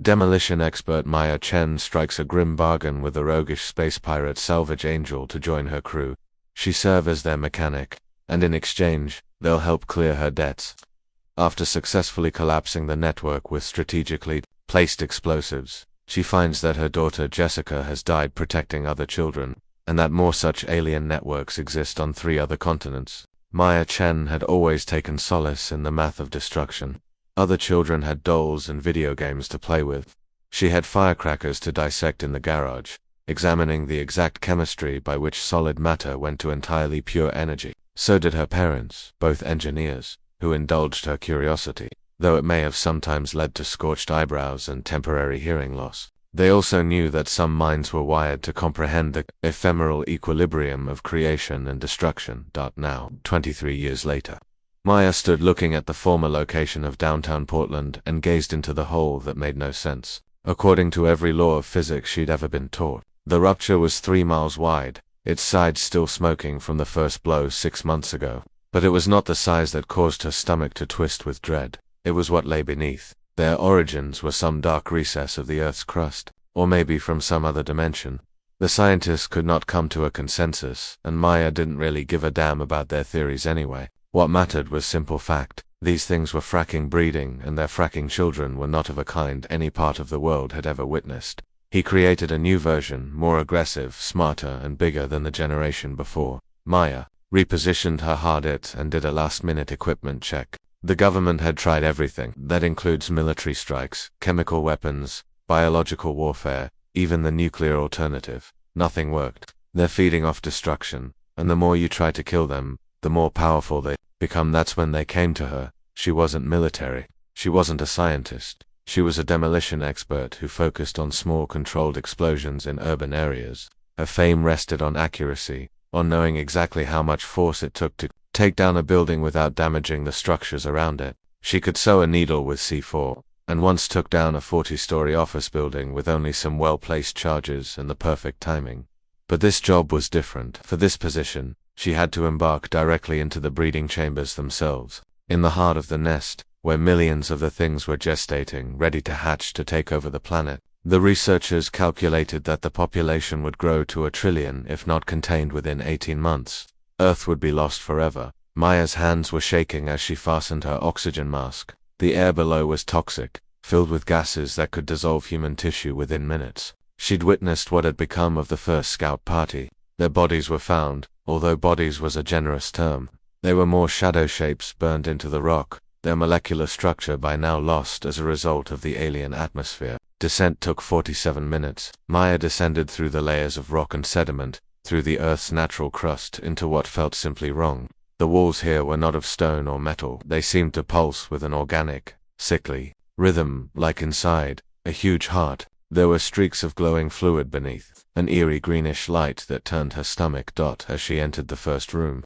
Demolition expert Maya Chen strikes a grim bargain with the roguish space pirate Salvage Angel to join her crew. She serves as their mechanic, and in exchange, they'll help clear her debts. After successfully collapsing the network with strategically placed explosives, she finds that her daughter Jessica has died protecting other children, and that more such alien networks exist on 3 other continents. Maya Chen had always taken solace in the math of destruction. Other children had dolls and video games to play with. She had firecrackers to dissect in the garage, examining the exact chemistry by which solid matter went to entirely pure energy. So did her parents, both engineers, who indulged her curiosity, though it may have sometimes led to scorched eyebrows and temporary hearing loss. They also knew that some minds were wired to comprehend the ephemeral equilibrium of creation and destruction. Now, 23 years later, Maya stood looking at the former location of downtown Portland and gazed into the hole that made no sense. According to every law of physics she'd ever been taught, the rupture was 3 miles wide, its sides still smoking from the first blow 6 months ago. But it was not the size that caused her stomach to twist with dread. It was what lay beneath. Their origins were some dark recess of the Earth's crust, or maybe from some other dimension. The scientists could not come to a consensus, and Maya didn't really give a damn about their theories anyway. What mattered was simple fact. These things were fracking breeding, and their fracking children were not of a kind any part of the world had ever witnessed. He created a new version, more aggressive, smarter, and bigger than the generation before. Maya repositioned her hard it and did a last-minute equipment check. The government had tried everything. That includes military strikes, chemical weapons, biological warfare, even the nuclear alternative. Nothing worked. They're feeding off destruction, and the more you try to kill them, the more powerful they become. That's when they came to her. She wasn't military. She wasn't a scientist. She was a demolition expert who focused on small controlled explosions in urban areas. Her fame rested on accuracy, on knowing exactly how much force it took to take down a building without damaging the structures around it. She could sew a needle with C4, and once took down a 40-story office building with only some well-placed charges and the perfect timing. But this job was different. For this position, she had to embark directly into the breeding chambers themselves, in the heart of the nest, where millions of the things were gestating, ready to hatch to take over the planet. The researchers calculated that the population would grow to 1 trillion if not contained within 18 months. Earth would be lost forever. Maya's hands were shaking as she fastened her oxygen mask. The air below was toxic, filled with gases that could dissolve human tissue within minutes. She'd witnessed what had become of the first scout party. Their bodies were found, although bodies was a generous term. They were more shadow shapes burned into the rock, their molecular structure by now lost as a result of the alien atmosphere. Descent took 47 minutes. Maya descended through the layers of rock and sediment, through the Earth's natural crust, into what felt simply wrong. The walls here were not of stone or metal. They seemed to pulse with an organic, sickly rhythm, like inside a huge heart. There were streaks of glowing fluid beneath, an eerie greenish light that turned her stomach. As she entered the first room,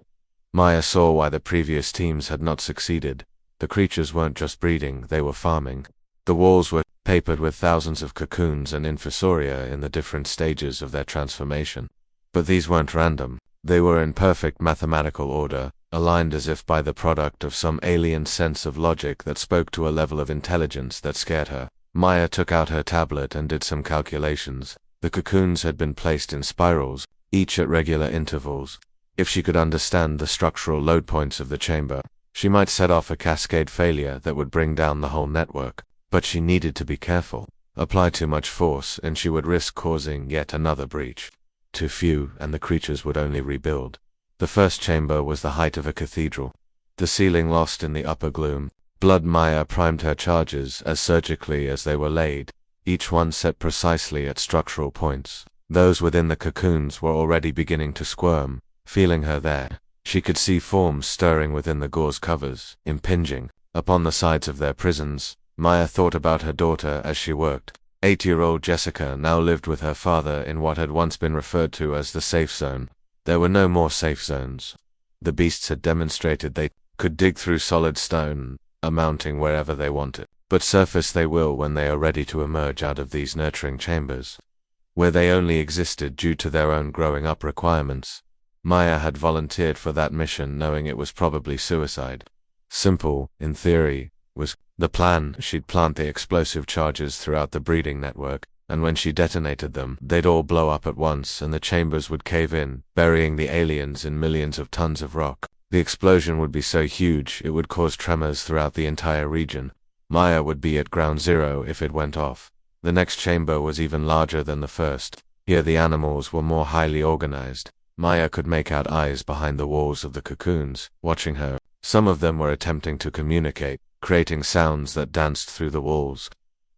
Maya saw why the previous teams had not succeeded. The creatures weren't just breeding, they were farming. The walls were papered with thousands of cocoons and infusoria in the different stages of their transformation. But these weren't random. They were in perfect mathematical order, aligned as if by the product of some alien sense of logic that spoke to a level of intelligence that scared her. Maya took out her tablet and did some calculations. The cocoons had been placed in spirals, each at regular intervals. If she could understand the structural load points of the chamber, she might set off a cascade failure that would bring down the whole network. But she needed to be careful. Apply too much force, and she would risk causing yet another breach. Too few, and the creatures would only rebuild. The first chamber was the height of a cathedral. The ceiling lost in the upper gloom. Blood Maya primed her charges as surgically as they were laid, each one set precisely at structural points. Those within the cocoons were already beginning to squirm, feeling her there. She could see forms stirring within the gauze covers, impinging upon the sides of their prisons. Maya thought about her daughter as she worked. 8-year-old Jessica now lived with her father in what had once been referred to as the safe zone. There were no more safe zones. The beasts had demonstrated they could dig through solid stone, mounting wherever they wanted. But surface they will when they are ready to emerge out of these nurturing chambers, where they only existed due to their own growing up requirements. Maya had volunteered for that mission knowing it was probably suicide. Simple, in theory, was the plan. She'd plant the explosive charges throughout the breeding network, and when she detonated them, they'd all blow up at once and the chambers would cave in, burying the aliens in millions of tons of rock. The explosion would be so huge it would cause tremors throughout the entire region. Maya would be at ground zero if it went off. The next chamber was even larger than the first. Here the animals were more highly organized. Maya could make out eyes behind the walls of the cocoons, watching her. Some of them were attempting to communicate, creating sounds that danced through the walls.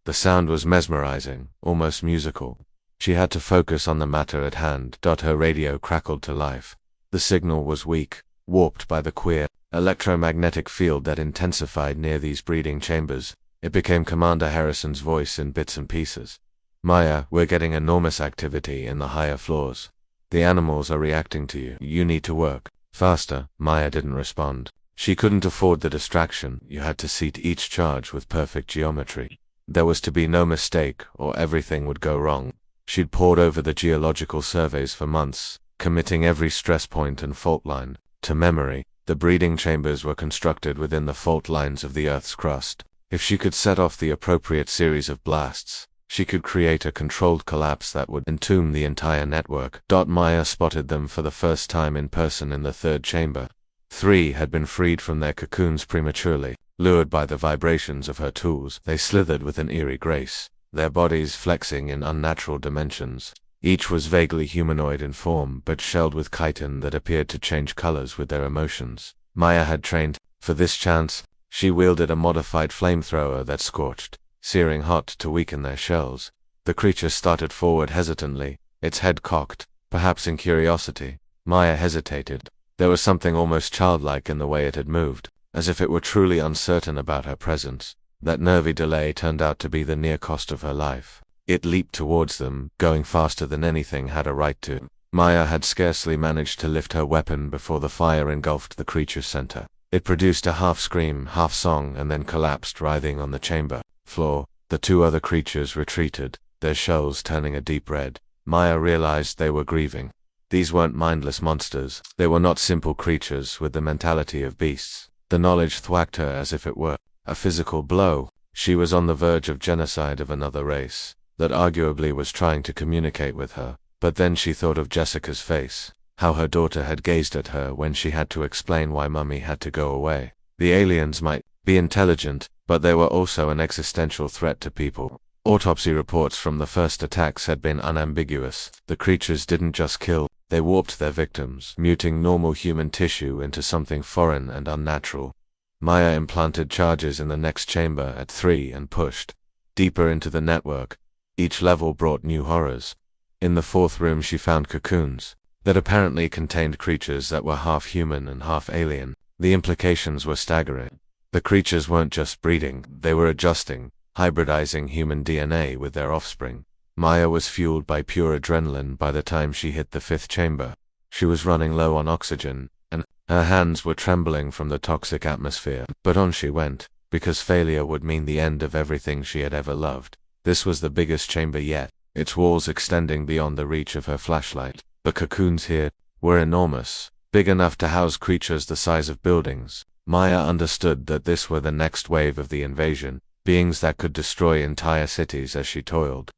The sound was mesmerizing, almost musical. She had to focus on the matter at hand. Her radio crackled to life. The signal was weak, warped by the queer, electromagnetic field that intensified near these breeding chambers. It became Commander Harrison's voice in bits and pieces. Maya, we're getting enormous activity in the higher floors. The animals are reacting to you. You need to work faster. Maya didn't respond. She couldn't afford the distraction. You had to seat each charge with perfect geometry. There was to be no mistake, or everything would go wrong. She'd pored over the geological surveys for months, committing every stress point and fault line to memory. The breeding chambers were constructed within the fault lines of the Earth's crust. If she could set off the appropriate series of blasts, she could create a controlled collapse that would entomb the entire network. Maya spotted them for the first time in person in the third chamber. 3 had been freed from their cocoons prematurely. Lured by the vibrations of her tools, they slithered with an eerie grace, their bodies flexing in unnatural dimensions. Each was vaguely humanoid in form, but shelled with chitin that appeared to change colors with their emotions. Maya had trained for this chance. She wielded a modified flamethrower that scorched, searing hot to weaken their shells. The creature started forward hesitantly, its head cocked, perhaps in curiosity. Maya hesitated. There was something almost childlike in the way it had moved, as if it were truly uncertain about her presence. That nervy delay turned out to be the near cost of her life. It leaped towards them, going faster than anything had a right to. Maya had scarcely managed to lift her weapon before the fire engulfed the creature's center. It produced a half-scream, half-song, and then collapsed, writhing on the chamber floor. The 2 other creatures retreated, their shells turning a deep red. Maya realized they were grieving. These weren't mindless monsters. They were not simple creatures with the mentality of beasts. The knowledge thwacked her as if it were a physical blow. She was on the verge of genocide of another race that arguably was trying to communicate with her. But then she thought of Jessica's face, how her daughter had gazed at her when she had to explain why Mummy had to go away. The aliens might be intelligent, but they were also an existential threat to people. Autopsy reports from the first attacks had been unambiguous. The creatures didn't just kill, they warped their victims, muting normal human tissue into something foreign and unnatural. Maya implanted charges in the next chamber at 3 and pushed deeper into the network. Each level brought new horrors. In the 4th room she found cocoons that apparently contained creatures that were half human and half alien. The implications were staggering. The creatures weren't just breeding, they were adjusting, hybridizing human DNA with their offspring. Maya was fueled by pure adrenaline by the time she hit the 5th chamber. She was running low on oxygen, and her hands were trembling from the toxic atmosphere. But on she went, because failure would mean the end of everything she had ever loved. This was the biggest chamber yet, its walls extending beyond the reach of her flashlight. The cocoons here were enormous, big enough to house creatures the size of buildings. Maya understood that this were the next wave of the invasion, beings that could destroy entire cities as she toiled.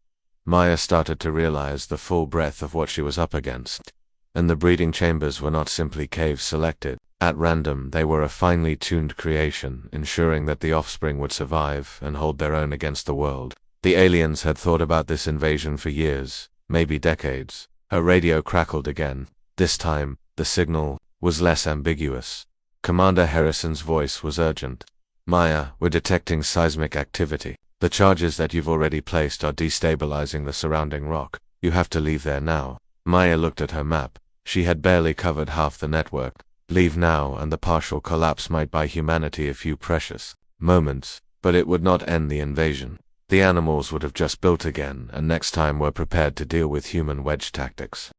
Maya started to realize the full breadth of what she was up against. And the breeding chambers were not simply caves selected at random, they were a finely tuned creation, ensuring that the offspring would survive and hold their own against the world. The aliens had thought about this invasion for years, maybe decades. Her radio crackled again. This time, the signal was less ambiguous. Commander Harrison's voice was urgent. Maya, we're detecting seismic activity. The charges that you've already placed are destabilizing the surrounding rock. You have to leave there now. Maya looked at her map. She had barely covered half the network. Leave now and the partial collapse might buy humanity a few precious moments, but it would not end the invasion. The animals would have just built again, and next time were prepared to deal with human wedge tactics.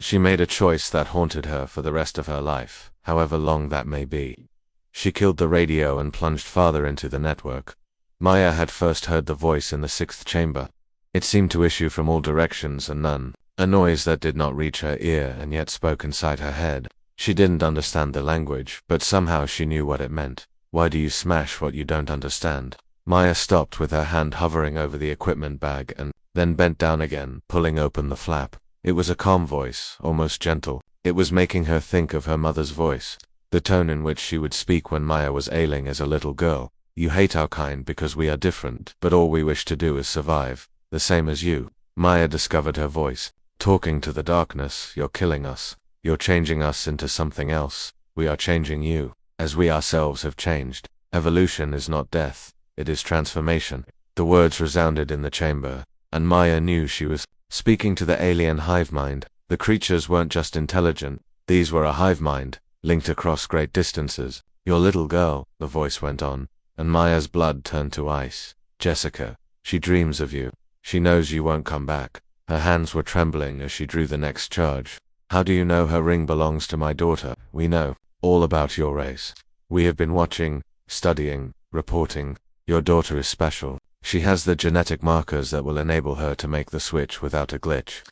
She made a choice that haunted her for the rest of her life, however long that may be. She killed the radio and plunged farther into the network. Maya had first heard the voice in the 6th chamber. It seemed to issue from all directions and none, a noise that did not reach her ear and yet spoke inside her head. She didn't understand the language, but somehow she knew what it meant. Why do you smash what you don't understand? Maya stopped with her hand hovering over the equipment bag and then bent down again, pulling open the flap. It was a calm voice, almost gentle. It was making her think of her mother's voice, the tone in which she would speak when Maya was ailing as a little girl. You hate our kind because we are different, but all we wish to do is survive, the same as you. Maya discovered her voice, talking to the darkness. You're killing us. You're changing us into something else. We are changing you, as we ourselves have changed. Evolution is not death, it is transformation. The words resounded in the chamber, and Maya knew she was speaking to the alien hive mind. The creatures weren't just intelligent, these were a hive mind, linked across great distances. Your little girl, the voice went on, and Maya's blood turned to ice. Jessica, she dreams of you. She knows you won't come back. Her hands were trembling as she drew the next charge. How do you know her ring belongs to my daughter? We know all about your race. We have been watching, studying, reporting. Your daughter is special. She has the genetic markers that will enable her to make the switch without a glitch.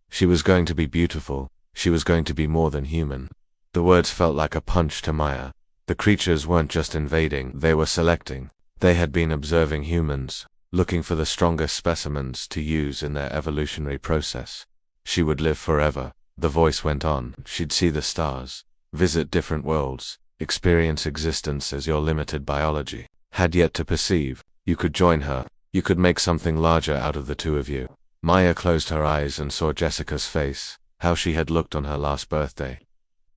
She was going to be beautiful. She was going to be more than human. The words felt like a punch to Maya. The creatures weren't just invading, they were selecting. They had been observing humans, looking for the strongest specimens to use in their evolutionary process. She would live forever. The voice went on. She'd see the stars, visit different worlds, experience existence as your limited biology had yet to perceive. You could join her. You could make something larger out of the two of you. Maya closed her eyes and saw Jessica's face, how she had looked on her last birthday.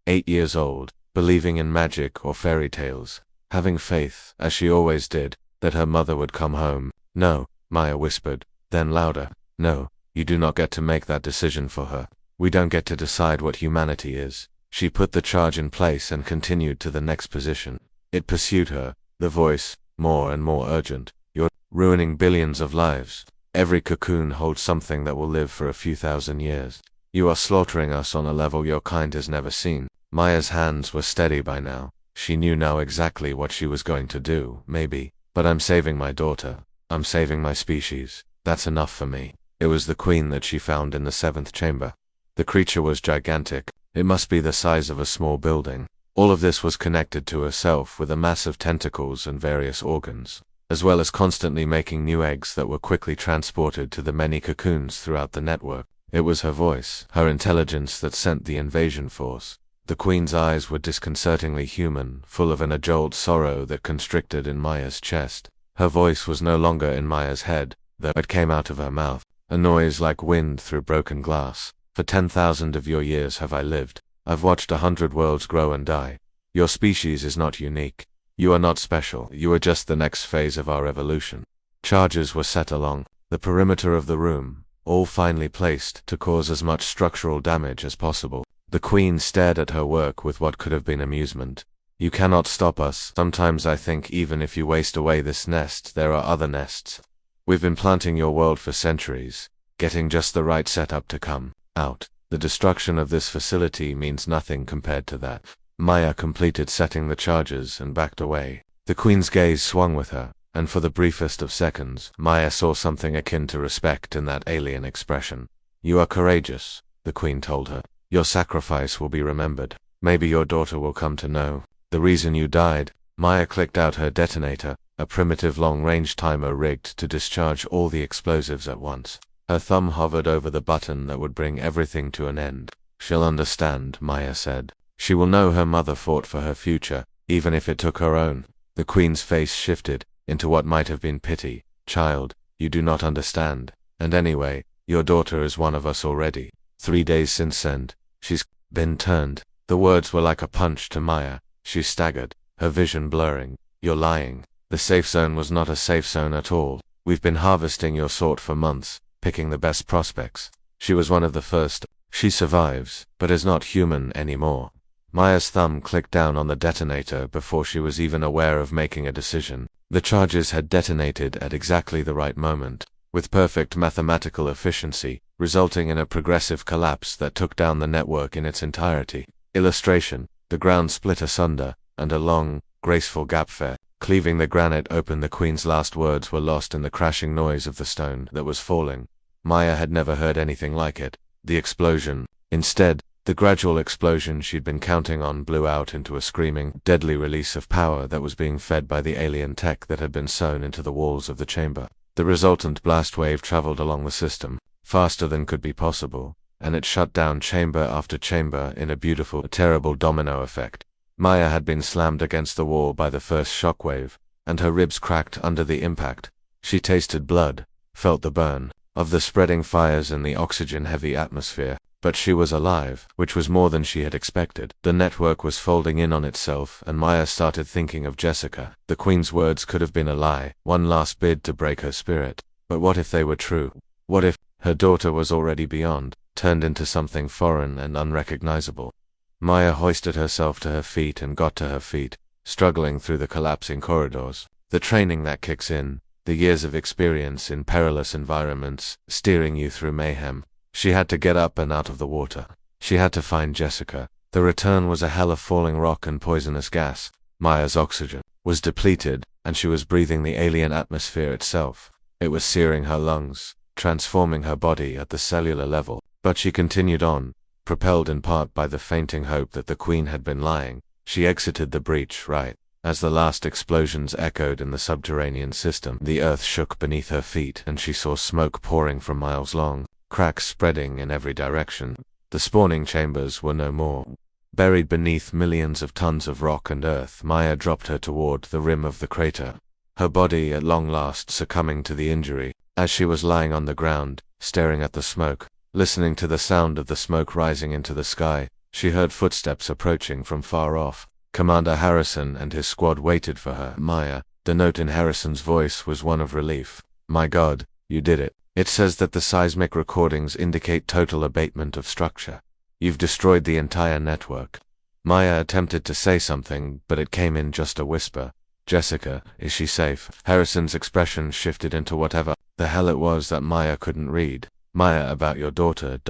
8 years old, believing in magic or fairy tales, having faith, as she always did, that her mother would come home. No, Maya whispered, then louder. No, you do not get to make that decision for her. We don't get to decide what humanity is. She put the charge in place and continued to the next position. It pursued her, the voice, more and more urgent. You're ruining billions of lives. Every cocoon holds something that will live for a few thousand years. You are slaughtering us on a level your kind has never seen. Maya's hands were steady by now. She knew now exactly what she was going to do, maybe. But I'm saving my daughter. I'm saving my species. That's enough for me. It was the queen that she found in the 7th chamber. The creature was gigantic. It must be the size of a small building. All of this was connected to herself with a mass of tentacles and various organs, as well as constantly making new eggs that were quickly transported to the many cocoons throughout the network. It was her voice, her intelligence that sent the invasion force. The queen's eyes were disconcertingly human, full of an age-old sorrow that constricted in Maya's chest. Her voice was no longer in Maya's head, though it came out of her mouth, a noise like wind through broken glass. For 10,000 of your years have I lived. I've watched 100 worlds grow and die. Your species is not unique. You are not special. You are just the next phase of our evolution. Charges were set along the perimeter of the room, all finely placed to cause as much structural damage as possible. The queen stared at her work with what could have been amusement. You cannot stop us. Sometimes I think even if you waste away this nest, there are other nests. We've been planting your world for centuries, getting just the right setup to come out. The destruction of this facility means nothing compared to that. Maya completed setting the charges and backed away. The queen's gaze swung with her, and for the briefest of seconds, Maya saw something akin to respect in that alien expression. You are courageous, the queen told her. Your sacrifice will be remembered. Maybe your daughter will come to know the reason you died. Maya clicked out her detonator, a primitive long-range timer rigged to discharge all the explosives at once. Her thumb hovered over the button that would bring everything to an end. She'll understand, Maya said. She will know her mother fought for her future, even if it took her own. The queen's face shifted into what might have been pity. Child, you do not understand. And anyway, your daughter is one of us already. 3 days since and she's been turned. The words were like a punch to Maya. She staggered, her vision blurring. You're lying. The safe zone was not a safe zone at all. We've been harvesting your sort for months, picking the best prospects. She was one of the first. She survives, but is not human anymore. Maya's thumb clicked down on the detonator before she was even aware of making a decision. The charges had detonated at exactly the right moment, with perfect mathematical efficiency, resulting in a progressive collapse that took down the network in its entirety. Illustration: the ground split asunder, and a long, graceful gap fell, cleaving the granite open. The queen's last words were lost in the crashing noise of the stone that was falling. Maya had never heard anything like it. The explosion, instead, The gradual explosion she'd been counting on blew out into a screaming, deadly release of power that was being fed by the alien tech that had been sewn into the walls of the chamber. The resultant blast wave traveled along the system, faster than could be possible, and it shut down chamber after chamber in a beautiful, terrible domino effect. Maya had been slammed against the wall by the first shockwave, and her ribs cracked under the impact. She tasted blood, felt the burn of the spreading fires in the oxygen-heavy atmosphere. But she was alive, which was more than she had expected. The network was folding in on itself, and Maya started thinking of Jessica. The Queen's words could have been a lie, one last bid to break her spirit. But what if they were true? What if her daughter was already beyond, turned into something foreign and unrecognizable? Maya hoisted herself to her feet and got to her feet, struggling through the collapsing corridors. The training that kicks in, the years of experience in perilous environments, steering you through mayhem. She had to get up and out of the water. She had to find Jessica. The return was a hell of falling rock and poisonous gas. Maya's oxygen was depleted, and she was breathing the alien atmosphere itself. It was searing her lungs, transforming her body at the cellular level. But she continued on, propelled in part by the fainting hope that the Queen had been lying. She exited the breach right as the last explosions echoed in the subterranean system. The earth shook beneath her feet, and she saw smoke pouring from miles long, cracks spreading in every direction. The spawning chambers were no more. Buried beneath millions of tons of rock and earth, Maya dropped her toward the rim of the crater, her body at long last succumbing to the injury. As she was lying on the ground, staring at the smoke, listening to the sound of the smoke rising into the sky, she heard footsteps approaching from far off. Commander Harrison and his squad waited for her. Maya, the note in Harrison's voice was one of relief. "My God, you did it. It says that the seismic recordings indicate total abatement of structure. You've destroyed the entire network." Maya attempted to say something, but it came in just a whisper. "Jessica, is she safe?" Harrison's expression shifted into whatever the hell it was that Maya couldn't read. "Maya, about your daughter, ...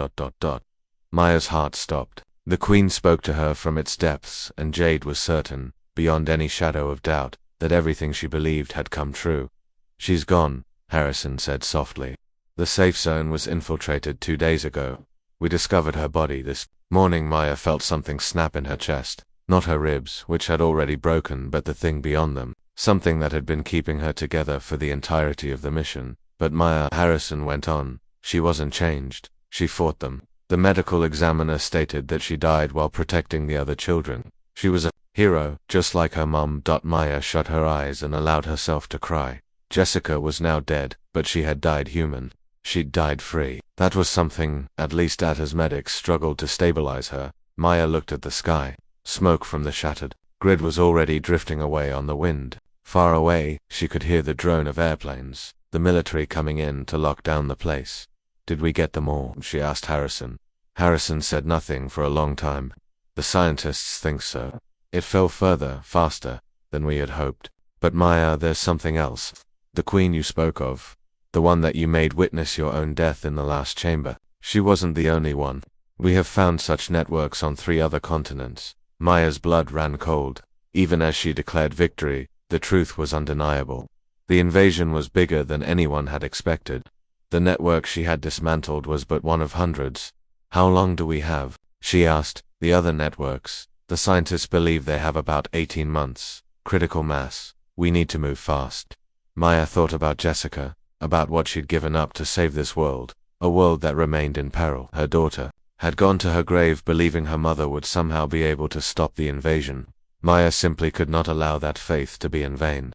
Maya's heart stopped. The Queen spoke to her from its depths, and Jade was certain, beyond any shadow of doubt, that everything she believed had come true. "She's gone," Harrison said softly. "The safe zone was infiltrated 2 days ago. We discovered her body this morning." Maya felt something snap in her chest. Not her ribs, which had already broken, but the thing beyond them. Something that had been keeping her together for the entirety of the mission. "But Maya," Harrison went on, "she wasn't changed. She fought them. The medical examiner stated that she died while protecting the other children. She was a hero, just like her mum." Maya shut her eyes and allowed herself to cry. Jessica was now dead, but she had died human. She'd died free. That was something, at least Atta's medics struggled to stabilize her. Maya looked at the sky. Smoke from the shattered grid was already drifting away on the wind. Far away, she could hear the drone of airplanes, the military coming in to lock down the place. "Did we get them all?" she asked Harrison. Harrison said nothing for a long time. "The scientists think so. It fell further, faster, than we had hoped. But Maya, there's something else. The Queen you spoke of, the one that you made witness your own death in the last chamber, she wasn't the only one. We have found such networks on 3 other continents." Maya's blood ran cold. Even as she declared victory, the truth was undeniable. The invasion was bigger than anyone had expected. The network she had dismantled was but one of hundreds. "How long do we have?" she asked. "The other networks, the scientists believe they have about 18 months. Critical mass. We need to move fast." Maya thought about Jessica, about what she'd given up to save this world, a world that remained in peril. Her daughter had gone to her grave believing her mother would somehow be able to stop the invasion. Maya simply could not allow that faith to be in vain.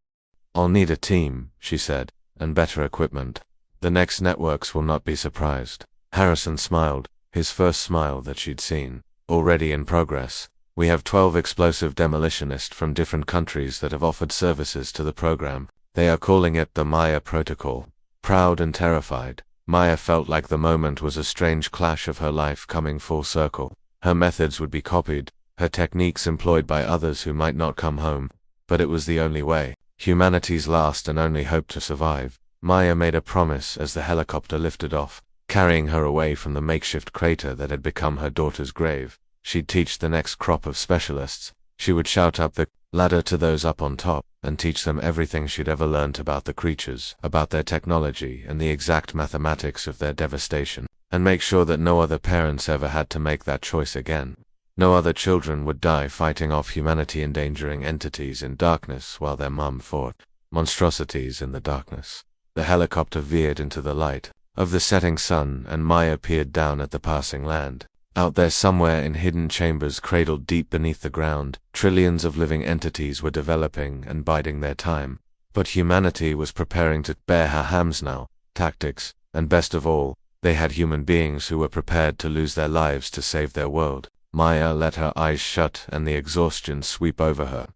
"I'll need a team," she said, "and better equipment. The next networks will not be surprised." Harrison smiled, his first smile that she'd seen. "Already in progress. We have 12 explosive demolitionists from different countries that have offered services to the program. They are calling it the Maya Protocol." Proud and terrified, Maya felt like the moment was a strange clash of her life coming full circle. Her methods would be copied, her techniques employed by others who might not come home. But it was the only way. Humanity's last and only hope to survive. Maya made a promise as the helicopter lifted off, carrying her away from the makeshift crater that had become her daughter's grave. She'd teach the next crop of specialists. She would shout up the ladder to those up on top, and teach them everything she'd ever learnt about the creatures, about their technology, and the exact mathematics of their devastation. and make sure that no other parents ever had to make that choice again. No other children would die fighting off humanity-endangering entities in darkness while their mom fought monstrosities in the darkness. The helicopter veered into the light of the setting sun, and Maya peered down at the passing land. Out there somewhere in hidden chambers cradled deep beneath the ground, trillions of living entities were developing and biding their time. But humanity was preparing to bear her hams now, tactics, and best of all, they had human beings who were prepared to lose their lives to save their world. Maya let her eyes shut and the exhaustion sweep over her.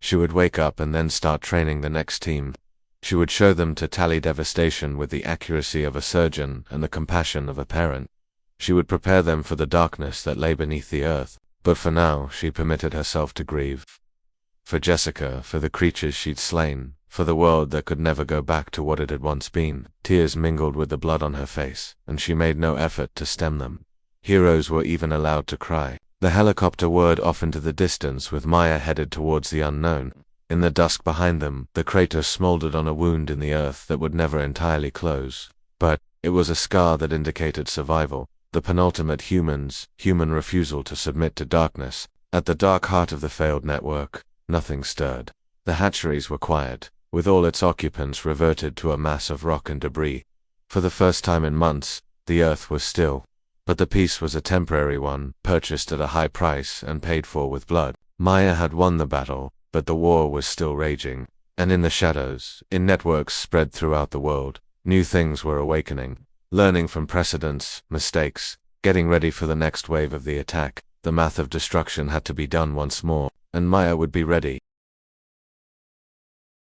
She would wake up and then start training the next team. She would show them to tally devastation with the accuracy of a surgeon and the compassion of a parent. She would prepare them for the darkness that lay beneath the earth, but for now she permitted herself to grieve. For Jessica, for the creatures she'd slain, for the world that could never go back to what it had once been. Tears mingled with the blood on her face, and she made no effort to stem them. Heroes were even allowed to cry. The helicopter whirred off into the distance with Maya headed towards the unknown. In the dusk behind them, the crater smoldered on a wound in the earth that would never entirely close. But it was a scar that indicated survival, the penultimate human refusal to submit to darkness. At the dark heart of the failed network, nothing stirred. The hatcheries were quiet, with all its occupants reverted to a mass of rock and debris. For the first time in months, the earth was still. But the peace was a temporary one, purchased at a high price and paid for with blood. Maya had won the battle, but the war was still raging. And in the shadows, in networks spread throughout the world, new things were awakening. Learning from precedents, mistakes, getting ready for the next wave of the attack. The math of destruction had to be done once more, and Maya would be ready.